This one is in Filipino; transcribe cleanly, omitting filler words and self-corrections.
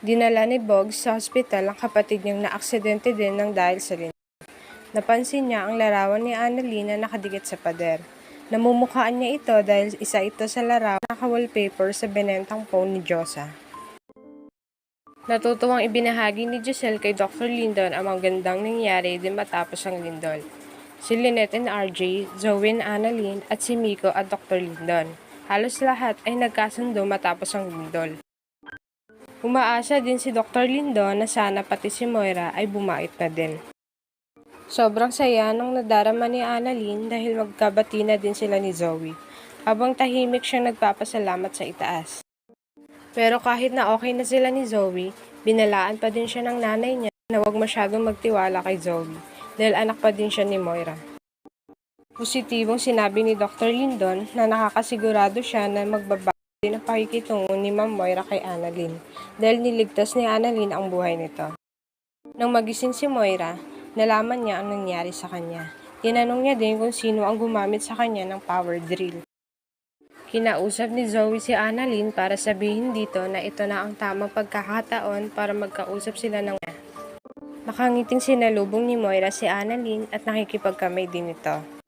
Dinala ni Boggs sa ospital ang kapatid niyang naaksidente din ng dahil sa lindol. Napansin niya ang larawan ni Annalyn na nakadikit sa pader. Namumukhaan niya ito dahil isa ito sa larawan na naka-wallpaper sa binentang phone ni Josa. Natutuwang ibinahagi ni Giselle kay Dr. Lindon ang magandang nangyari din matapos ang lindol. Si Lynette and RJ, Zoe and Annalyn at si Miko at Dr. Lindon. Halos lahat ay nagkasundo matapos ang lindol. Umaasa din si Dr. Lindon na sana pati si Moira ay bumait na din. Sobrang saya nang nadarama ni Annalyn dahil magkabati na din sila ni Zoe, habang tahimik siyang nagpapasalamat sa itaas. Pero kahit na okay na sila ni Zoe, binalaan pa din siya ng nanay niya na huwag masyadong magtiwala kay Zoe dahil anak pa din siya ni Moira. Positibong sinabi ni Dr. Lindon na nakakasigurado siya na magbabago din ang pakikitungo ni Ma'am Moira kay Annalyn dahil niligtas ni Annalyn ang buhay nito. Nang magising si Moira, nalaman niya ang nangyari sa kanya. Tinanong niya din kung sino ang gumamit sa kanya ng power drill. Kinausap ni Zoe si Annalyn para sabihin dito na ito na ang tamang pagkakataon para magkausap sila ng Nakangiting sinalubong ni Moira si Annalyn at nakikipagkamay din ito.